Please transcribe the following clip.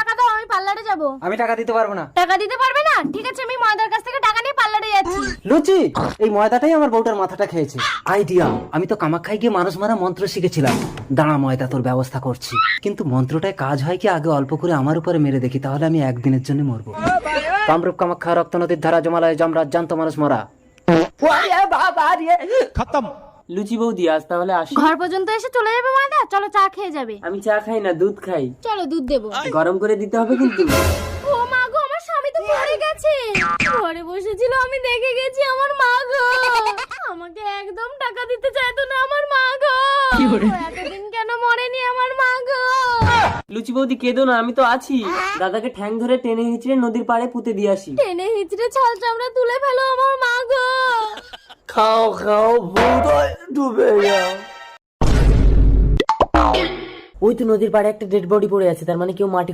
টাকা দাও, আমি পার্লারে যাব। আমি টাকা দিতে পারবো না। টাকা দিতে পারবে না? ঠিক আছে, আমি ময়দার কাছ থেকে টাকা নিয়ে পার্লারে যাচ্ছি। লুচি, এই ময়দাটাই আমার বউটার মাথাটা খেয়েছে। আইডিয়া, আমি তো কামাখ্যায় গিয়ে মানুষ মারা মন্ত্র শিখেছিলাম। দাঁড়া ময়দা, তোর ব্যবস্থা করছি। কিন্তু মন্ত্রটায় কাজ হয় কি, আগে অল্প করে আমার উপরে মেরে দেখি, তাহলে আমি একদিনের জন্য মরবো। কামরূপ কামাখ্যা রক্ত নদীর ধারা জমালয় জমরাজ জান্ত মানুষ মরা। খতম। লুচি বৌদি, আজ তাহলে আসি। ঘর পর্যন্ত এসে চলে যাবে ময়দা? চলো চা খেয়ে যাবে। আমি চা খাই না, দুধ খাই। চলো দুধ দেবো। গরম করে দিতে হবে কিন্তু। ও মা গো, আমার স্বামী তো পড়ে গেছে। ঘরে বসেছিল, আমি দেখে গেছি। আমার মা গো, আমাকে একদম টাকা দিতে চাইতো না আমার মা গো। এতদিন কেন মরেনি আমার মা গো? লুচি বৌদি কেঁদো না, আমি তো আছি। দাদাকে ঠ্যাং ধরে টেনে হিঁচড়ে নদীর পাড়ে পুঁতে দিয়ে আসি। টেনে হিচড়ে ছাল চামড়া তুলে ফেলো আমার মা গো। খাও খাও, বোধহয় ডুবে যাও। ওই তো নদীর পাড়ে একটা ডেড বডি পড়ে আছে, তার মানে কেউ মাটি